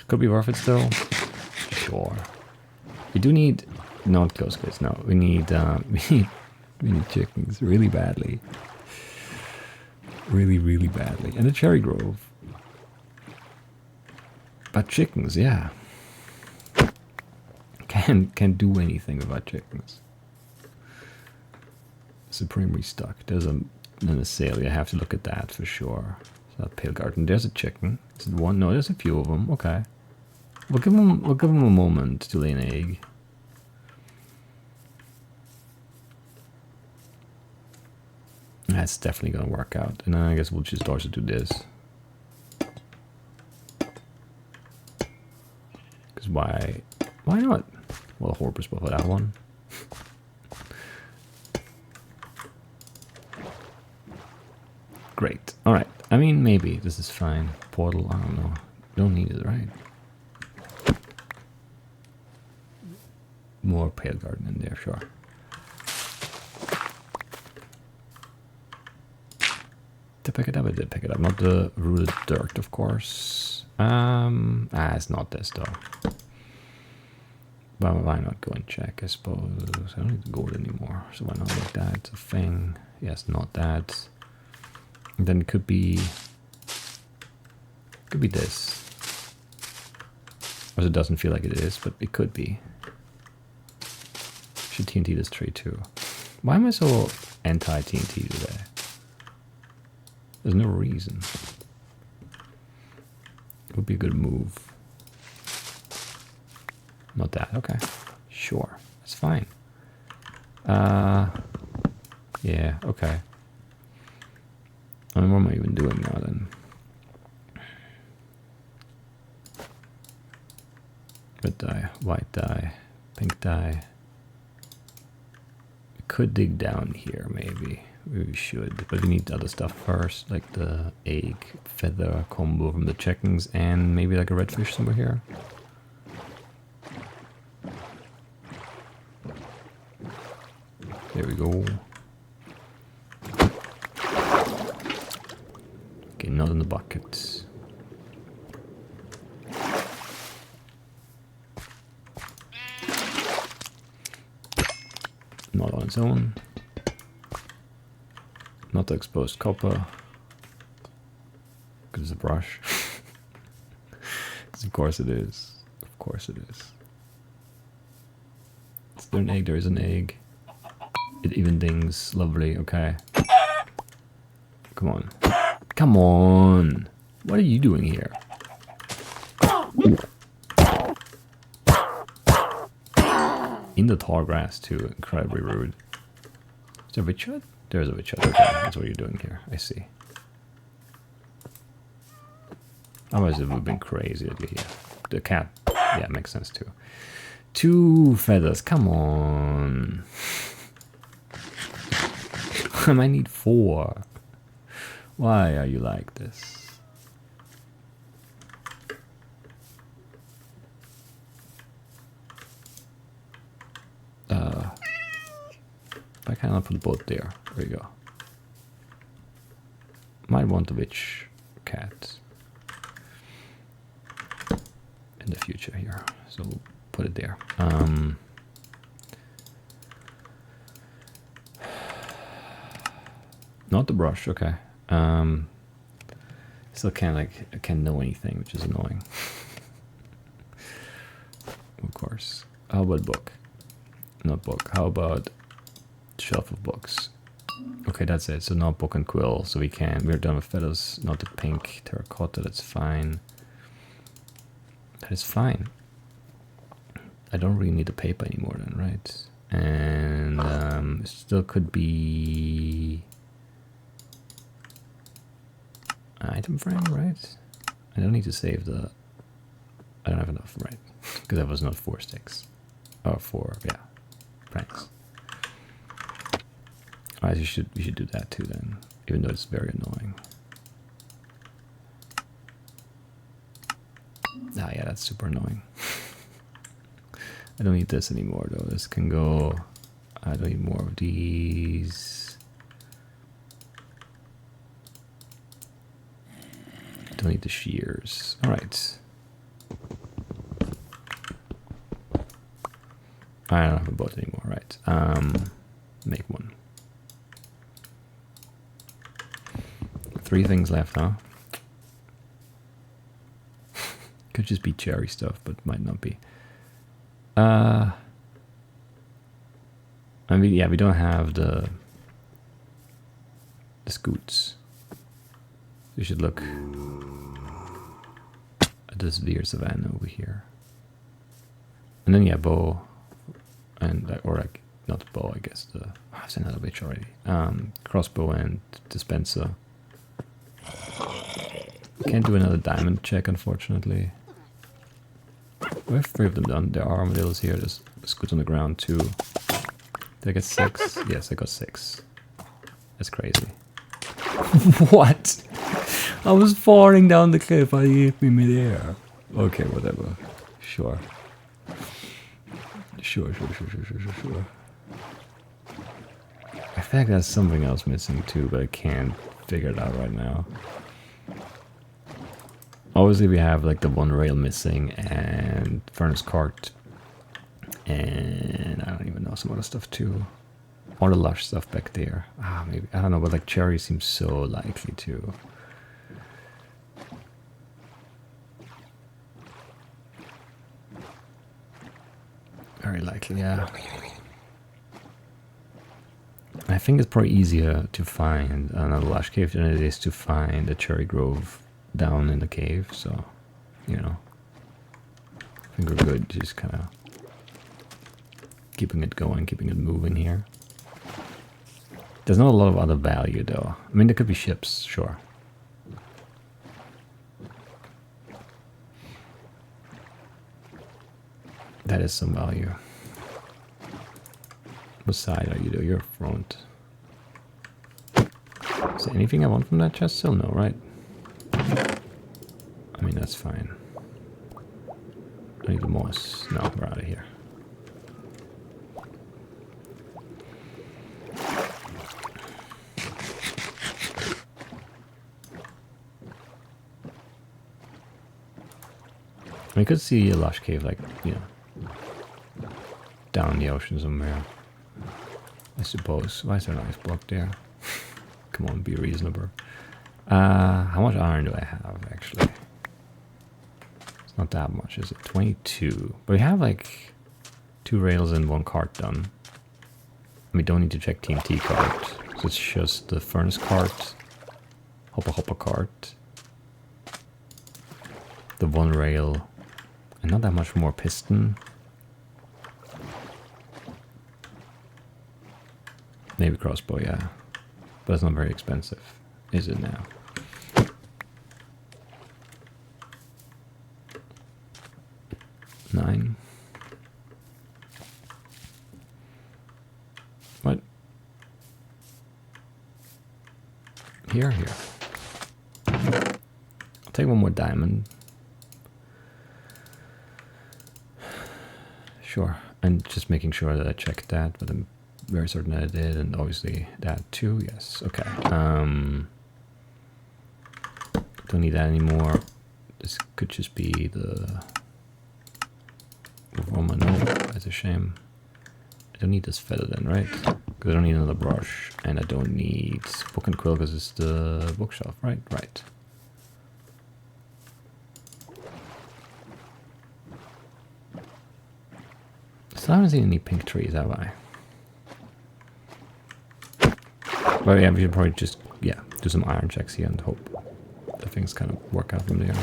Could be worth it still. Sure. We do need not ghost goods. No, we need we need chickens really badly. Really, really badly. And a cherry grove. But chickens, yeah. Can't do anything without chickens. Supremely stuck. There's a sale. You have to look at that for sure. So pale garden. There's a chicken. Is it one? No, there's a few of them. Okay. We'll give them a moment to lay an egg. That's definitely gonna work out. And then I guess we'll just also do this. Because why not? Well, Horpus for that one. Great. Alright. I mean, maybe this is fine. Portal, I don't know. Don't need it, right? More pale garden in there, sure. To pick it up, I did pick it up. Not the rooted dirt, of course. It's not this though. But why not go and check, I suppose. I don't need the gold anymore, so why not make that a thing? Yes, not that. And then it could be this. Or it doesn't feel like it is, but it could be. Should TNT this tree too. Why am I so anti-TNT today? There's no reason. It would be a good move. Not that, okay. Sure, that's fine. Yeah, okay. I mean, what am I even doing now then? Red dye, white dye, pink dye. We could dig down here maybe. We should, but we need other stuff first, like the egg feather combo from the chickens and maybe like a redfish somewhere here. There we go. Okay, not in the bucket. Not on its own. Not the exposed copper. Because it's a brush. Of course it is. Of course it is. Is there an egg? There is an egg. It even dings. Lovely. Okay. Come on. Come on. What are you doing here? In the tall grass too. Incredibly rude. Is there a witch? There's a witch. Okay, that's what you're doing here. I see. Otherwise it would have been crazy to get here. The cat. Yeah, makes sense too. 2 feathers. Come on. I might need 4. Why are you like this? I cannot put both there. There you go. Might want a witch cat in the future here, so we'll put it there. Not the brush, okay. Still can't know anything, which is annoying. Of course. How about book? Not book. How about shelf of books? Okay, that's it. So not book and quill. So we're done with feathers. Not the pink terracotta. That's fine. That is fine. I don't really need the paper anymore then, right? And still could be item frame, right? I don't need to save the. I don't have enough, right? Because that was not 4 sticks. Or 4, yeah. Thanks. Alright, you should do that too then, even though it's very annoying. Ah, yeah, that's super annoying. I don't need this anymore though. This can go. I don't need more of these. Don't need the shears. Alright. I don't have a boat anymore, right? Make one. 3 things left, huh? Could just be cherry stuff, but might not be. I mean, yeah, we don't have the scoots. We should look at this deer savanna over here. And then, yeah, bow. And, or like, not bow, I guess. I've seen another bitch already. Crossbow and dispenser. Can't do another diamond check, unfortunately. We have 3 of them done. There are armadillos here. There's scoots on the ground, too. Did I get 6? Yes, I got 6. That's crazy. What? I was falling down the cliff. I hit me midair. Okay, whatever. Sure. Sure. I feel like there's something else missing too, but I can't figure it out right now. Obviously we have like the 1 rail missing and furnace cart. And I don't even know some other stuff too. All the lush stuff back there. Ah, maybe. I don't know, but like cherry seems so likely too. Very likely, yeah. I think it's probably easier to find another lush cave than it is to find a cherry grove down in the cave, so, you know. I think we're good, just kind of keeping it going, keeping it moving here. There's not a lot of other value, though. I mean, there could be ships, sure. That is some value. What side are you, though? You're front. Is there anything I want from that chest? Still no, right? I mean, that's fine. I need the moss. No, we're out of here. We could see a lush cave, like, you know, down the ocean somewhere. I suppose. Why is there an ice block there? Come on, be reasonable. How much iron do I have, actually? It's not that much, is it? 22. But we have, like, 2 rails and 1 cart done. We don't need to check TNT cart. So it's just the furnace cart, hopper cart, the 1 rail, and not that much more piston. Maybe crossbow, yeah. But it's not very expensive, is it now? $9. What? Here. I'll take 1 more diamond. Sure. And just making sure that I checked that, but I'm very certain that I did, and obviously that too, yes. Okay. Don't need that anymore. This could just be the Roma. No, that's a shame. I don't need this feather then, right? Because I don't need another brush, and I don't need book and quill because it's the bookshelf, right? Right. So I haven't seen any pink trees, have I? But yeah, we should probably just, yeah, do some iron checks here and hope that things kind of work out from there.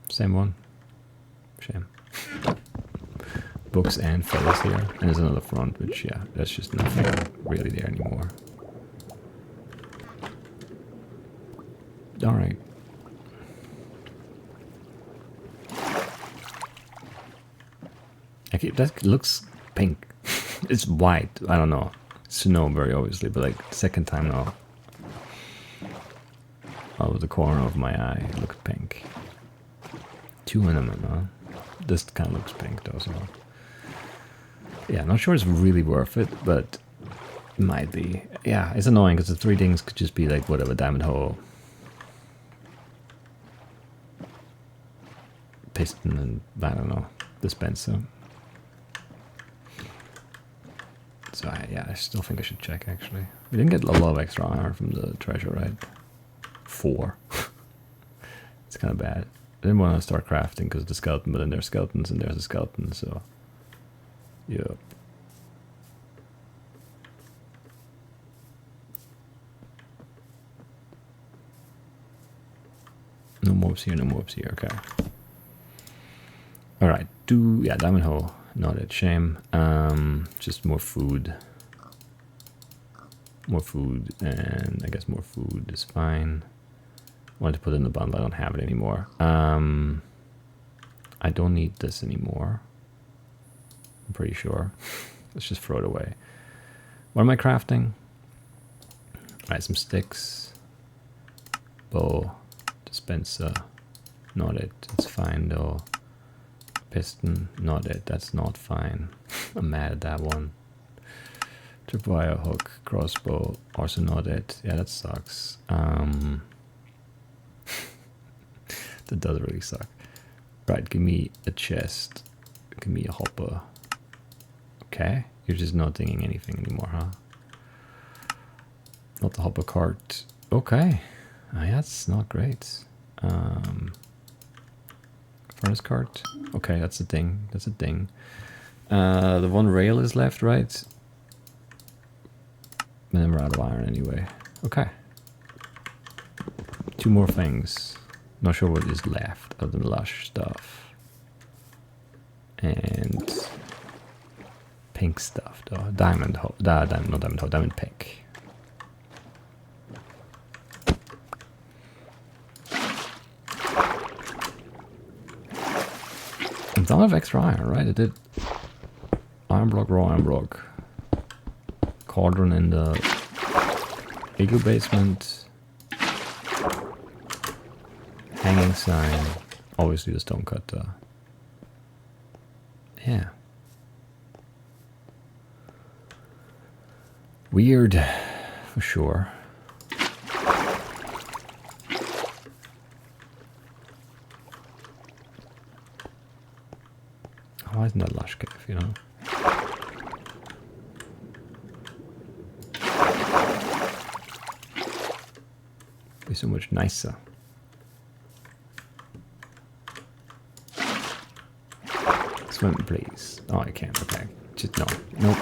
Same one. Shame. Books and feathers here. And there's another front, which, yeah, that's just nothing really there anymore. Alright. Okay, that looks pink. It's white. I don't know. Snow very obviously, but like second time now. Out of the corner of my eye, it looks pink. 2 in them, huh? This kind of looks pink though, so. Yeah, not sure it's really worth it, but it might be. Yeah, it's annoying because the 3 things could just be like whatever, diamond hole, piston, and I don't know, dispenser. So yeah, I still think I should check actually. We didn't get a lot of extra iron from the treasure, right? 4. It's kind of bad. I didn't want to start crafting because of the skeleton, but then there's skeletons and there's a skeleton, so yeah. No mobs here, no mobs here, okay. Alright, yeah, diamond hole. Not a shame. Just more food. More food, and I guess more food is fine. Wanted to put it in the bundle, I don't have it anymore. I don't need this anymore. I'm pretty sure. Let's just throw it away. What am I crafting? Alright, some sticks. Bow. Dispenser. Not it. It's fine though. Piston. Not it. That's not fine. I'm mad at that one. Tripwire, hook, crossbow. Also not it. Yeah, that sucks. That does really suck. Right, give me a chest. Give me a hopper. Okay, you're just not thinking anything anymore, huh? Not the hopper cart. Okay, that's not great. Furnace cart. Okay, that's a thing. That's a thing. The one rail is left, right? And then we're out of iron anyway. Okay. 2 more things. Not sure what is left of the lush stuff. And pink stuff though. Diamond hole. Not diamond hole, diamond pink. I don't have extra iron, right? I did iron block, raw iron block. Cauldron in the igloo basement. Hanging sign. Obviously the stone cutter. Yeah. Weird, for sure. Why isn't that lush cave, you know? Be so much nicer. Swim, please. Oh, I can't. Okay. Just no. Nope.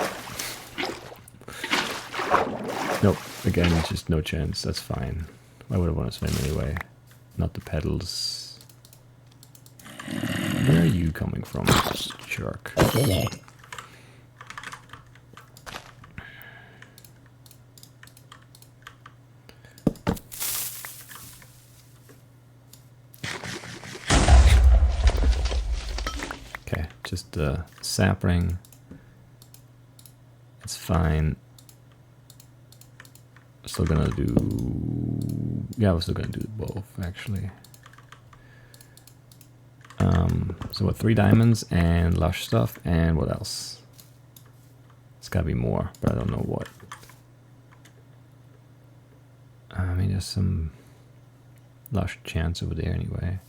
Nope. Again, just no chance. That's fine. Why would I want to swim anyway? Not the pedals. Where are you coming from, jerk? Okay, just the sapling. It's fine. Still gonna do... Yeah, we're still gonna do both, actually. So what, 3 diamonds and lush stuff, and what else? It's gotta be more, but I don't know what. I mean, there's some lush chance over there anyway.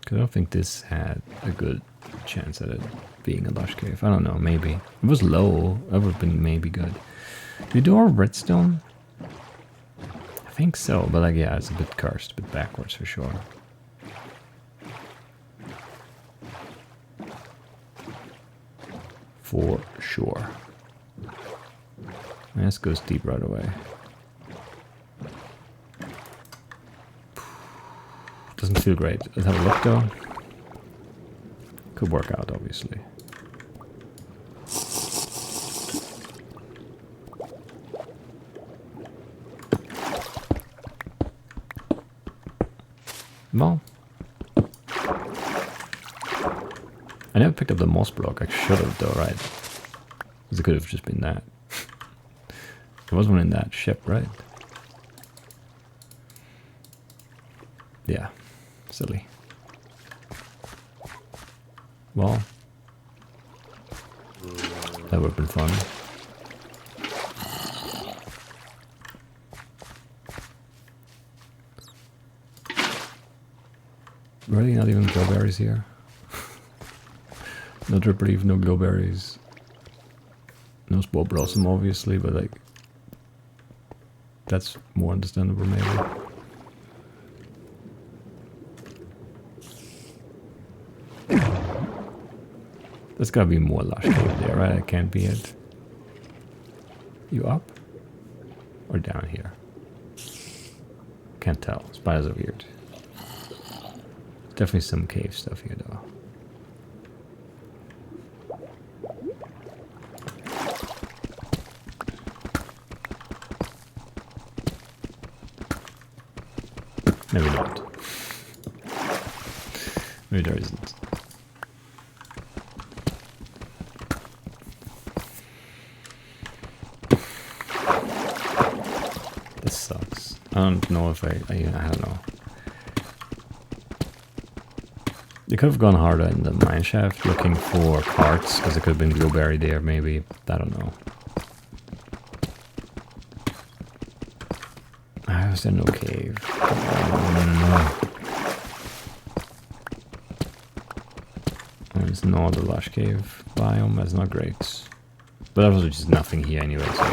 Because I don't think this had a good chance at it being a lush cave. I don't know, maybe. It was low, that would have been maybe good. Did we do our redstone? I think so, but like, yeah, it's a bit cursed, a bit backwards for sure. For sure. This goes deep right away. Doesn't feel great. Let's have a look though. Could work out, obviously. Well, I never picked up the moss block. I should have though, right? Because it could have just been that. There was one in that ship, right? Yeah, silly. Well, that would have been fun. Really? Not even glowberries here? No drip leaf, no glowberries. No spore blossom, obviously, but like... that's more understandable, maybe. There's gotta be more lush cave there, right? That can't be it. You up? Or down here? Can't tell. Spiders are weird. Definitely some cave stuff here, though. Maybe not. Maybe there isn't. This sucks. I don't know if I don't know. They could have gone harder in the mine shaft looking for carts, because there could have been glowberry there, maybe. I don't know. How is there no cave? It's not a lush cave biome, that's not great. But there was just nothing here anyway, so...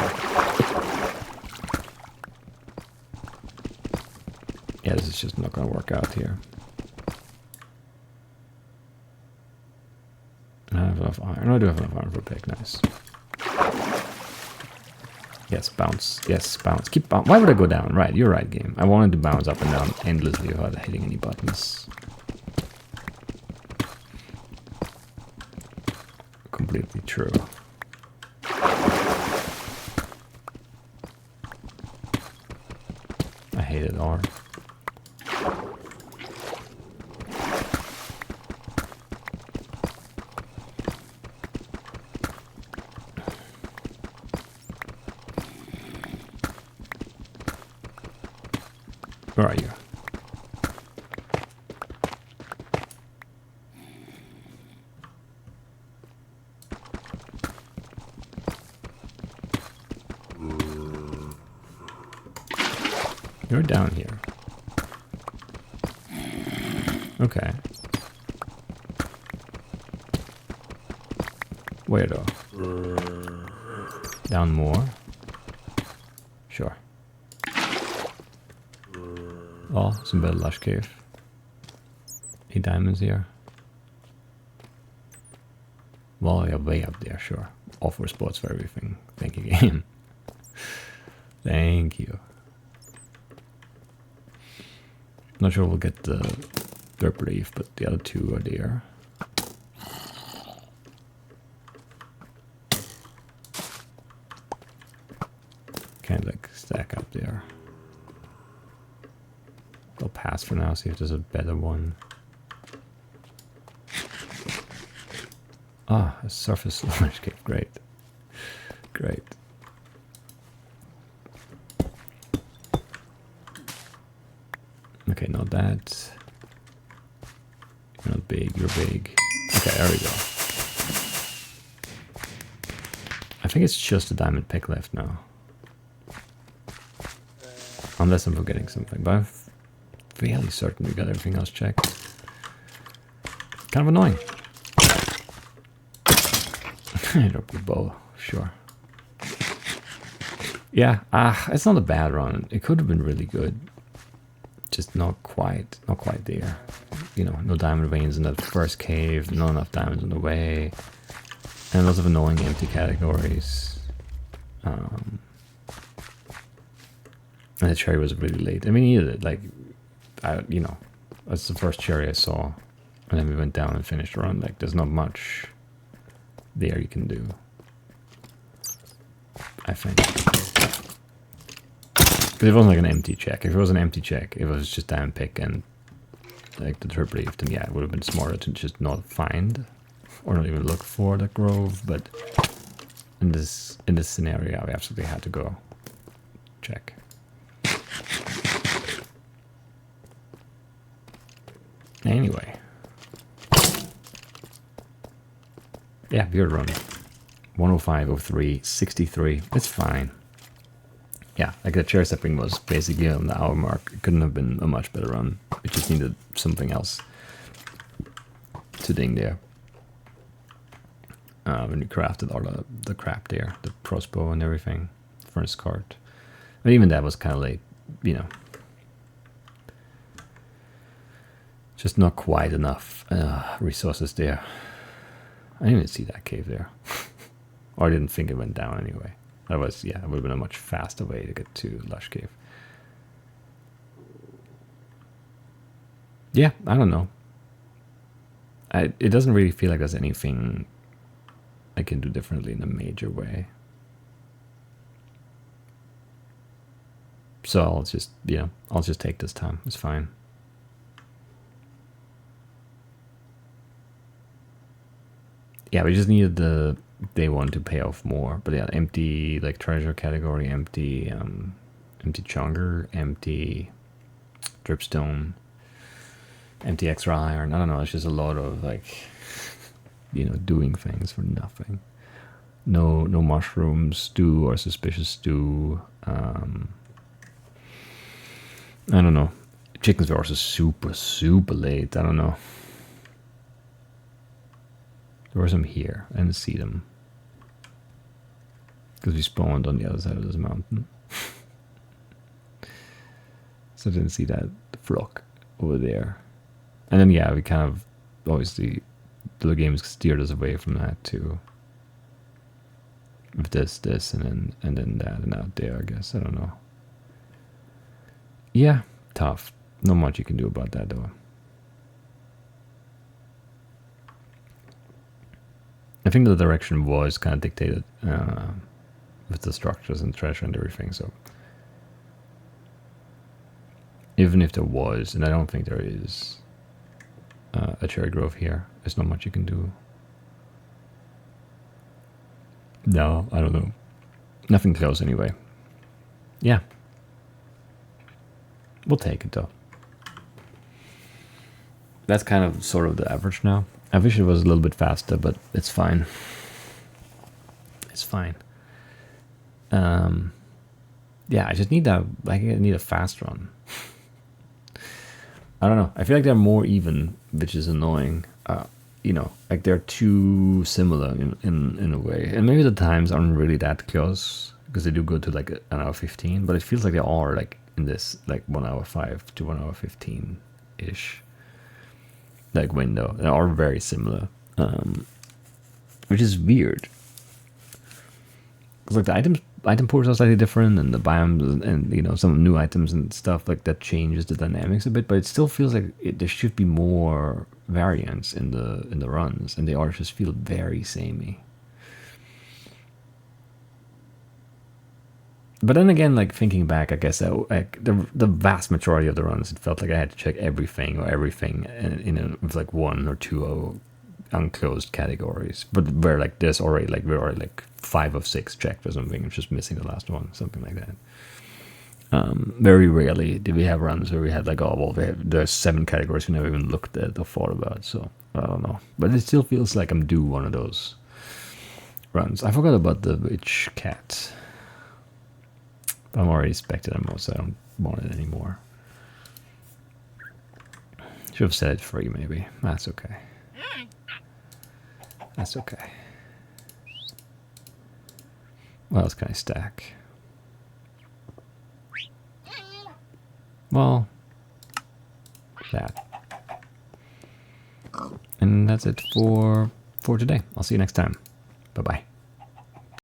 yeah, this is just not gonna work out here. I have enough iron. No, I do have enough iron for a pick. Nice. Yes, bounce. Yes, bounce. Keep bounce. Why would I go down? Right, you're right, game. I wanted to bounce up and down endlessly without hitting any buttons. Completely true. I hated R. Where are you? You're down here. Okay. Where though? Down more? Sure. Oh, some better lush cave. 8 diamonds here. Well, yeah, way up there, sure. All 4 spots for everything. Thank you, game. Thank you. Not sure we'll get the derp leaf, but the other 2 are there. Can't like stack up there. I'll pass for now, see if there's a better one. Ah, a surface launch cave, great. Great. Okay, not that. You're not big, you're big. Okay, there we go. I think it's just a diamond pick left now. Unless I'm forgetting something, but I'm fairly certain we got everything else checked. Kind of annoying. Drop the bow, sure. Yeah, it's not a bad run. It could have been really good. Just not quite there. You know, no diamond veins in that first cave, not enough diamonds on the way, and lots of annoying empty categories. And the cherry was really late. I mean, he needed it. Like, you know, that's the first cherry I saw, and then we went down and finished the run. Like, there's not much there you can do, I think. But it wasn't like an empty check. If it was an empty check, if it was just diamond pick and like the drip leaf, then yeah, it would have been smarter to just not find or not even look for the grove. But in this scenario, we absolutely had to go check. Yeah, weird run. 105.03, 63. It's fine. Yeah, like the chair stepping was basically on the hour mark. It couldn't have been a much better run. It just needed something else to ding there. When you crafted all the crap there, the crossbow and everything, first card. But even that was kind of late, you know. Just not quite enough resources there. I didn't even see that cave there. Or I didn't think it went down anyway. Otherwise, yeah, it would have been a much faster way to get to Lush Cave. Yeah, I don't know. It doesn't really feel like there's anything I can do differently in a major way. So I'll just, I'll just take this time. It's fine. Yeah, we just needed the day one to pay off more. But yeah, empty like treasure category, empty empty chunker, empty dripstone, empty extra iron. I don't know, it's just a lot of like doing things for nothing. No mushrooms stew or suspicious stew. I don't know. Chickens were also super late. I don't know. There were some here. I didn't see them. Because we spawned on the other side of this mountain. So I didn't see that flock over there. And then, yeah, we kind of, obviously, the game steered us away from that too. With this, and then that, and out there, I guess. I don't know. Yeah, tough. Not much you can do about that, though. I think the direction was kind of dictated with the structures and treasure and everything, so even if there was, and I don't think there is, a cherry grove here, there's not much you can do. No, I don't know. Nothing close anyway. Yeah. We'll take it though. That's kind of sort of the average now. I wish it was a little bit faster, but it's fine. It's fine. Yeah, I just need that. I need a fast run. I don't know. I feel like they're more even, which is annoying. Like they're too similar in a way. And maybe the times aren't really that close because they do go to like an hour 15, but it feels like they are like in this like 1 hour 5 to 1 hour 15 ish. Like window. They are very similar, which is weird. Cause like the item pools are slightly different, and the biomes, and some new items and stuff like that changes the dynamics a bit. But it still feels like there should be more variance in the runs, and they all just feel very samey. But then again, like thinking back, I guess like the vast majority of the runs, it felt like I had to check everything with like 1 or 2 unclosed categories. But where like there's already like we're already like 5 of 6 checked or something. It's just missing the last one, something like that. Very rarely did we have runs where we had like there's 7 categories we never even looked at or thought about. So I don't know, but it still feels like I'm due one of those runs. I forgot about the witch cat. I'm already spec'd them, so I don't want it anymore. Should have set it free, maybe. That's okay. That's okay. What else can I stack? Well, that. And that's it for today. I'll see you next time. Bye-bye.